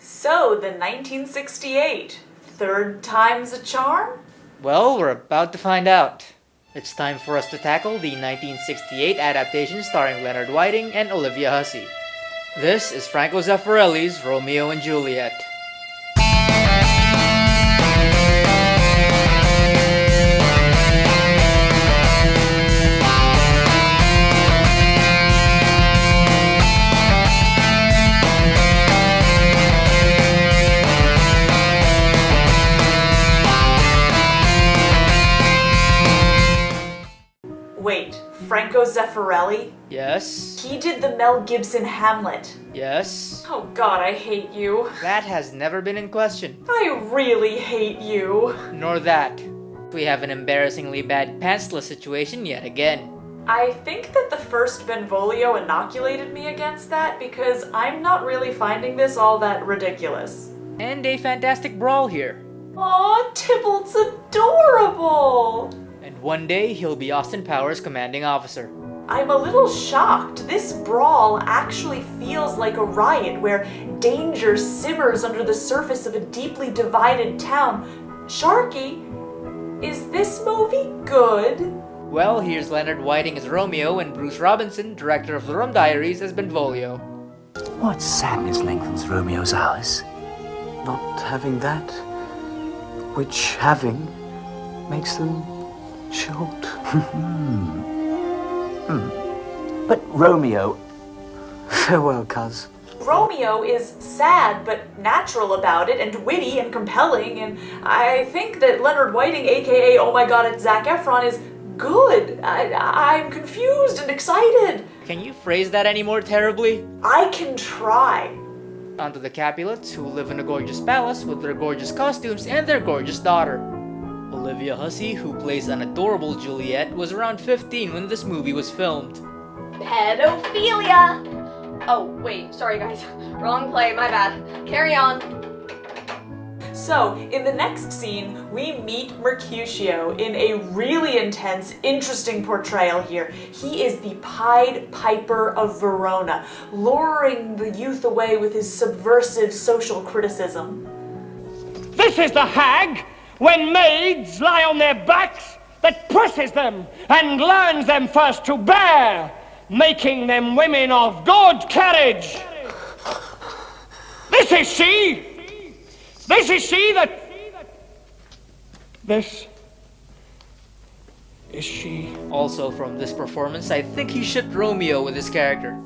So, the 1968. Third time's a charm? Well, we're about to find out. It's time for us to tackle the 1968 adaptation starring Leonard Whiting and Olivia Hussey. This is Franco Zeffirelli's Romeo and Juliet. Wait, Franco Zeffirelli? Yes? He did the Mel Gibson Hamlet. Yes? Oh god, I hate you. That has never been in question. I really hate you. Nor that. We have an embarrassingly bad pantsless situation yet again. I think that the first Benvolio inoculated me against that because I'm not really finding this all that ridiculous. And a fantastic brawl here. Aw, Tybalt's adorable! And one day, he'll be Austin Powers' commanding officer. I'm a little shocked. This brawl actually feels like a riot where danger simmers under the surface of a deeply divided town. Sharky, is this movie good? Well, here's Leonard Whiting as Romeo and Bruce Robinson, director of The Rum Diaries, as Benvolio. What sadness lengthens Romeo's hours? Not having that, which having makes them short. But Romeo, farewell, cuz. Romeo is sad but natural about it and witty and compelling, and I think that Leonard Whiting, aka Oh My God, it's Zac Efron, is good. I'm confused and excited. Can you phrase that any more terribly? I can try. On to the Capulets, who live in a gorgeous palace with their gorgeous costumes and their gorgeous daughter. Olivia Hussey, who plays an adorable Juliet, was around 15 when this movie was filmed. Pedophilia! Oh, wait, sorry guys. Wrong play, my bad. Carry on. So, in the next scene, we meet Mercutio in a really intense, interesting portrayal here. He is the Pied Piper of Verona, luring the youth away with his subversive social criticism. This is the hag, when maids lie on their backs, that presses them and learns them first to bear, making them women of good carriage. This is she! This is she that... This is she. Also from this performance, I think he shipped Romeo with his character.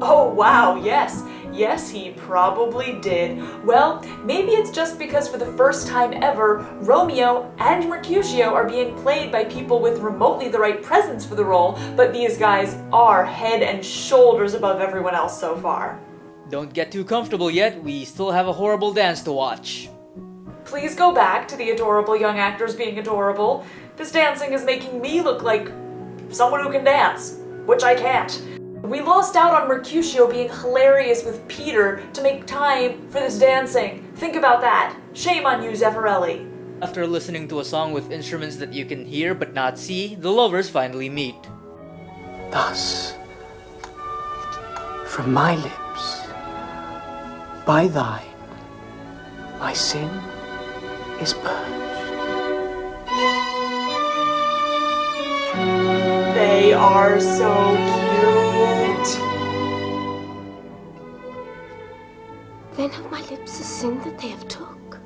Oh wow, yes. Yes, he probably did. Well, maybe it's just because for the first time ever, Romeo and Mercutio are being played by people with remotely the right presence for the role, but these guys are head and shoulders above everyone else so far. Don't get too comfortable yet, we still have a horrible dance to watch. Please go back to the adorable young actors being adorable. This dancing is making me look like someone who can dance, which I can't. We lost out on Mercutio being hilarious with Peter to make time for this dancing. Think about that. Shame on you, Zeffirelli. After listening to a song with instruments that you can hear but not see, the lovers finally meet. Thus, from my lips, by thine, my sin is purged. They are so cute. Then have my lips a sin that they have took?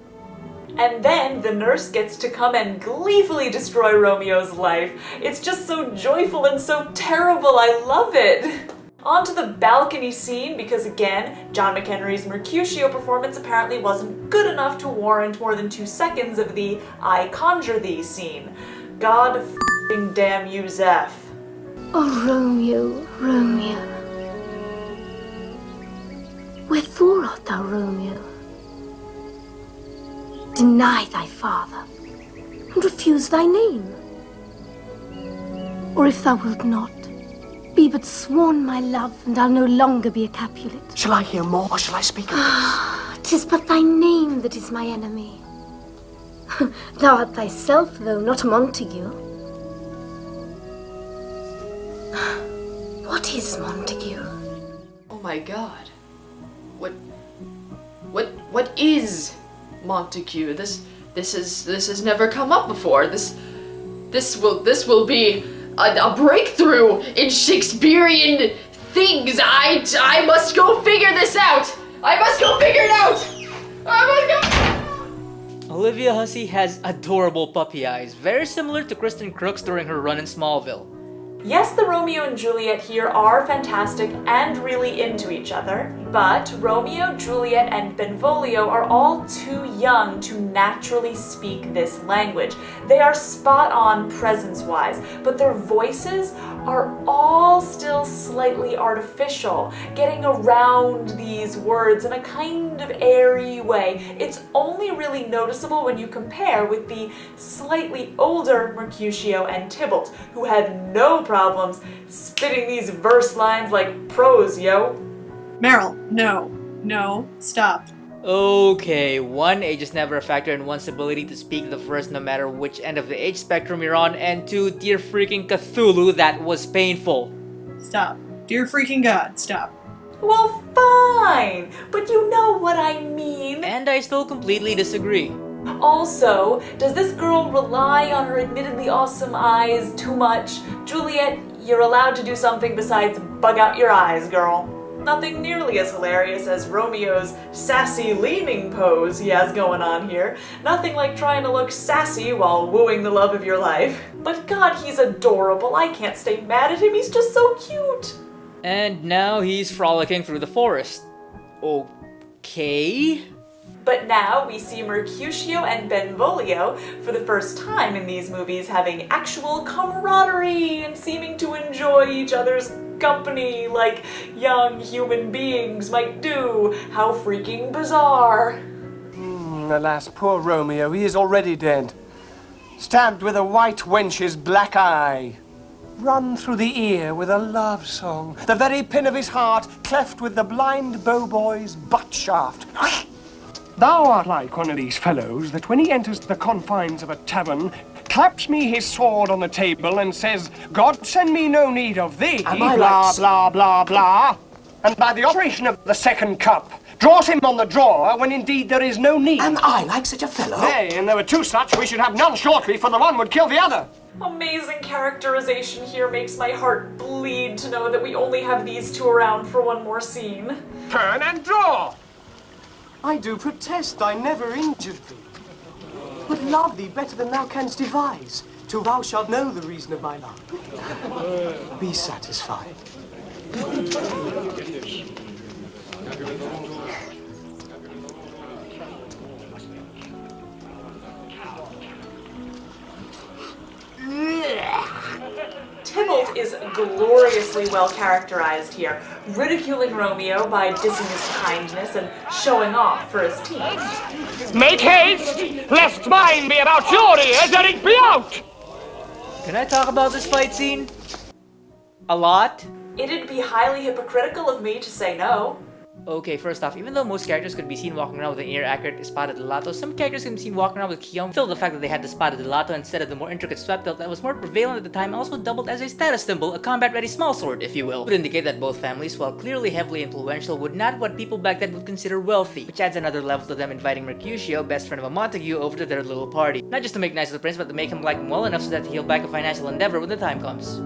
And then the nurse gets to come and gleefully destroy Romeo's life. It's just so joyful and so terrible, I love it. On to the balcony scene, because again, John McHenry's Mercutio performance apparently wasn't good enough to warrant more than 2 seconds of the I conjure thee scene. God f***ing damn you, Zeph. Oh, Romeo, Romeo. Wherefore art thou, Romeo? Deny thy father, and refuse thy name. Or if thou wilt not, be but sworn my love, and I'll no longer be a Capulet. Shall I hear more, or shall I speak of this? 'Tis but thy name that is my enemy. Thou art thyself, though, not a Montague. What is Montague? Oh my god. What What is Montague? This has never come up before. This will be a breakthrough in Shakespearean things. I must go figure this out. I must go figure it out. Olivia Hussey has adorable puppy eyes, very similar to Kristen Crooks during her run in Smallville. Yes, the Romeo and Juliet here are fantastic and really into each other, but Romeo, Juliet, and Benvolio are all too young to naturally speak this language. They are spot on presence-wise, but their voices are all still slightly artificial, getting around these words in a kind of airy way. It's only really noticeable when you compare with the slightly older Mercutio and Tybalt, who have no problems spitting these verse lines like pros, yo. Meryl, no, stop. Okay, one, age is never a factor in one's ability to speak the first no matter which end of the age spectrum you're on, and two, dear freaking Cthulhu, that was painful. Stop. Dear freaking God, stop. Well, fine, but you know what I mean. And I still completely disagree. Also, does this girl rely on her admittedly awesome eyes too much? Juliet, you're allowed to do something besides bug out your eyes, girl. Nothing nearly as hilarious as Romeo's sassy leaning pose he has going on here. Nothing like trying to look sassy while wooing the love of your life. But God, he's adorable. I can't stay mad at him. He's just so cute. And now he's frolicking through the forest. Okay. But now we see Mercutio and Benvolio for the first time in these movies having actual camaraderie and seeming to enjoy each other's company like young human beings might do. How freaking bizarre. Alas, poor Romeo, he is already dead. Stabbed with a white wench's black eye. Run through the ear with a love song. The very pin of his heart cleft with the blind bowboy's butt shaft. Thou art like one of these fellows that when he enters the confines of a tavern, claps me his sword on the table and says, God send me no need of thee, Am I blah, like- blah, blah, blah. And by the operation of the second cup, draws him on the drawer when indeed there is no need. Am I like such a fellow? Nay, and there were two such, we should have none shortly, for the one would kill the other. Amazing characterization here makes my heart bleed to know that we only have these two around for one more scene. Turn and draw. I do protest I never injured thee, but love thee better than thou canst devise, till thou shalt know the reason of my love. Be satisfied. Tybalt is gloriously well characterized here, ridiculing Romeo by dissing his kindness and showing off for his team. Make haste, lest mine be about your ears and it be out. Can I talk about this fight scene? A lot? It'd be highly hypocritical of me to say no. Okay, first off, even though most characters could be seen walking around with an ear-accurate espada de lato, some characters can be seen walking around with Kiyom. Still, the fact that they had the espada de lato instead of the more intricate swept belt that was more prevalent at the time also doubled as a status symbol, a combat-ready small sword, if you will. Would indicate that both families, while clearly heavily influential, would not what people back then would consider wealthy, which adds another level to them inviting Mercutio, best friend of a Montague, over to their little party. Not just to make nice to the prince, but to make him like him well enough so that he'll back a financial endeavor when the time comes.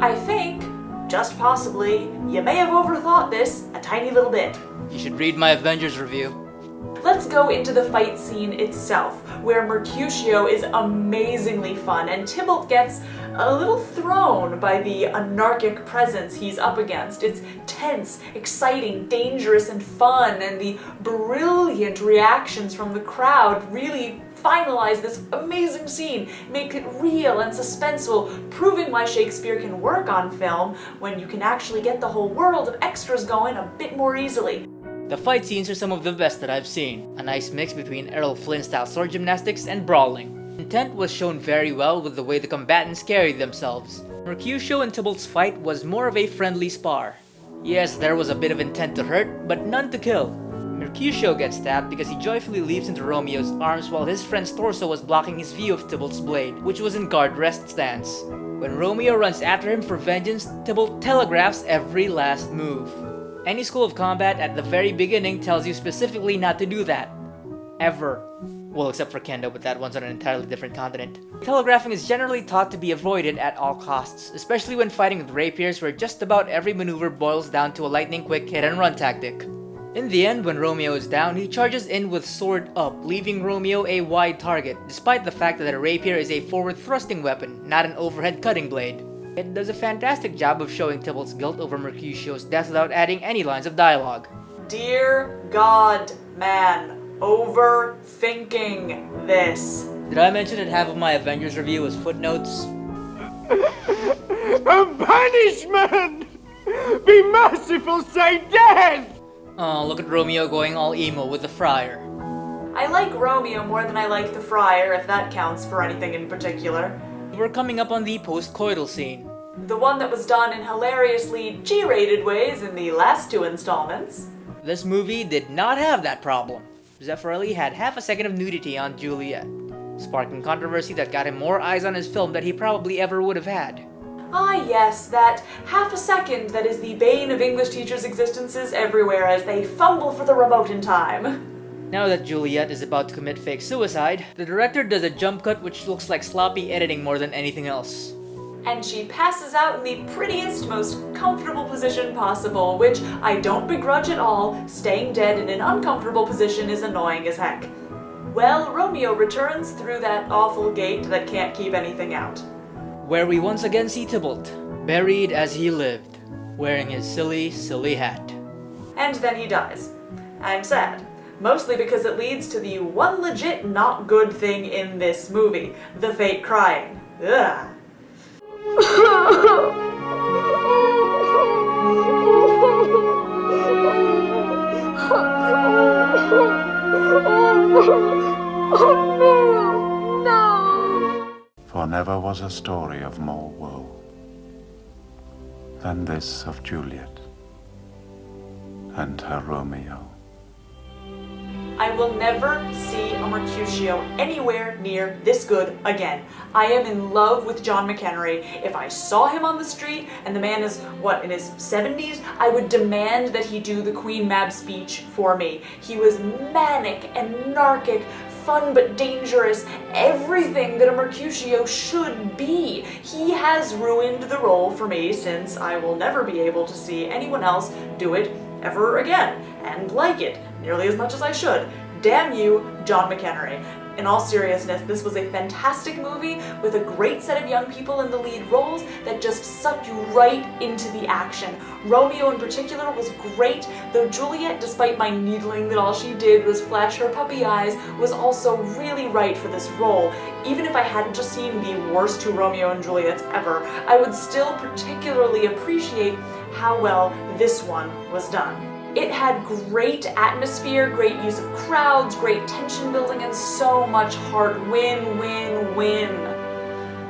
I think, just possibly, you may have overthought this a tiny little bit. You should read my Avengers review. Let's go into the fight scene itself, where Mercutio is amazingly fun and Tybalt gets a little thrown by the anarchic presence he's up against. It's tense, exciting, dangerous, and fun, and the brilliant reactions from the crowd really finalize this amazing scene, make it real and suspenseful, proving why Shakespeare can work on film when you can actually get the whole world of extras going a bit more easily. The fight scenes are some of the best that I've seen. A nice mix between Errol Flynn-style sword gymnastics and brawling. Intent was shown very well with the way the combatants carried themselves. Mercutio and Tybalt's fight was more of a friendly spar. Yes, there was a bit of intent to hurt, but none to kill. Mercutio gets stabbed because he joyfully leaps into Romeo's arms while his friend's torso was blocking his view of Tybalt's blade, which was in guard rest stance. When Romeo runs after him for vengeance, Tybalt telegraphs every last move. Any school of combat at the very beginning tells you specifically not to do that. Ever. Well, except for Kendo, but that one's on an entirely different continent. Telegraphing is generally taught to be avoided at all costs, especially when fighting with rapiers where just about every maneuver boils down to a lightning-quick hit-and-run tactic. In the end, when Romeo is down, he charges in with sword up, leaving Romeo a wide target, despite the fact that a rapier is a forward-thrusting weapon, not an overhead cutting blade. It does a fantastic job of showing Tybalt's guilt over Mercutio's death without adding any lines of dialogue. Dear God, man, overthinking this. Did I mention that half of my Avengers review was footnotes? A punishment! Be merciful, say death! Oh, look at Romeo going all emo with the friar. I like Romeo more than I like the friar, if that counts for anything in particular. We're coming up on the post-coital scene. The one that was done in hilariously G-rated ways in the last 2 installments. This movie did not have that problem. Zeffirelli had half a second of nudity on Juliet, sparking controversy that got him more eyes on his film than he probably ever would have had. Ah yes, that half a second that is the bane of English teachers' existences everywhere as they fumble for the remote in time. Now that Juliet is about to commit fake suicide, the director does a jump cut which looks like sloppy editing more than anything else. And she passes out in the prettiest, most comfortable position possible, which I don't begrudge at all. Staying dead in an uncomfortable position is annoying as heck. Well, Romeo returns through that awful gate that can't keep anything out. Where we once again see Tybalt, buried as he lived, wearing his silly, silly hat. And then he dies. I'm sad. Mostly because it leads to the one legit not good thing in this movie, the fake crying. Ugh. For never was a story of more woe than this of Juliet and her Romeo. I will never see a Mercutio anywhere near this good again. I am in love with John McHenry. If I saw him on the street and the man is, what, in his 70s, I would demand that he do the Queen Mab speech for me. He was manic and narcic, fun but dangerous, everything that a Mercutio should be. He has ruined the role for me since I will never be able to see anyone else do it ever again, and like it nearly as much as I should. Damn you, John McHenry. In all seriousness, this was a fantastic movie with a great set of young people in the lead roles that just sucked you right into the action. Romeo in particular was great, though Juliet, despite my needling that all she did was flash her puppy eyes, was also really right for this role. Even if I hadn't just seen the worst 2 Romeo and Juliets ever, I would still particularly appreciate how well this one was done. It had great atmosphere, great use of crowds, great tension building, and so much heart. Win, win, win.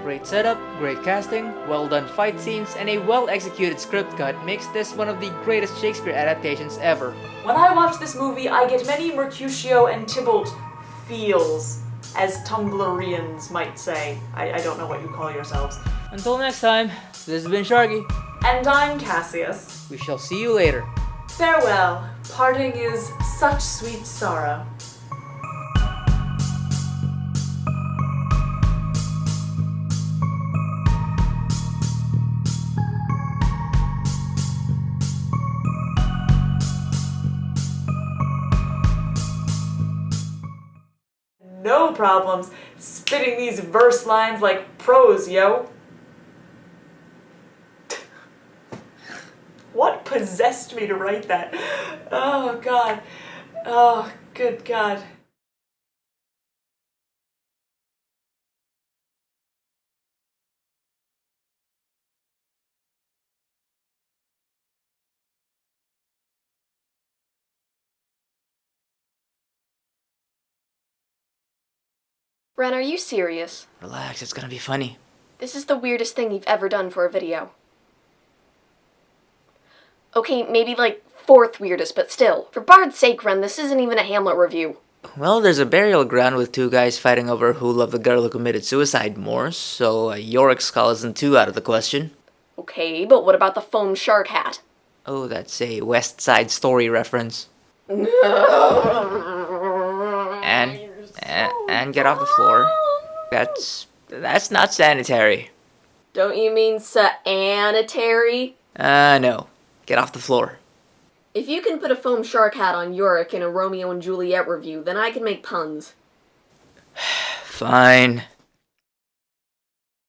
Great setup, great casting, well done fight scenes, and a well-executed script cut makes this one of the greatest Shakespeare adaptations ever. When I watch this movie, I get many Mercutio and Tybalt feels, as Tumblrians might say. I don't know what you call yourselves. Until next time, this has been Sharky. And I'm Cassius. We shall see you later. Farewell. Parting is such sweet sorrow. No problems spitting these verse lines like prose, yo. What possessed me to write that? Oh, God. Oh, good God. Ren, are you serious? Relax, it's gonna be funny. This is the weirdest thing you've ever done for a video. Okay, maybe like 4th weirdest, but still. For Bard's sake, Ren, this isn't even a Hamlet review. Well, there's a burial ground with 2 guys fighting over who loved the girl who committed suicide more, so a Yorick skull isn't too out of the question. Okay, but what about the foam shark hat? Oh, that's a West Side Story reference. And get off the floor. That's not sanitary. Don't you mean sanitary? No. Get off the floor. If you can put a foam shark hat on Yorick in a Romeo and Juliet review, then I can make puns. Fine.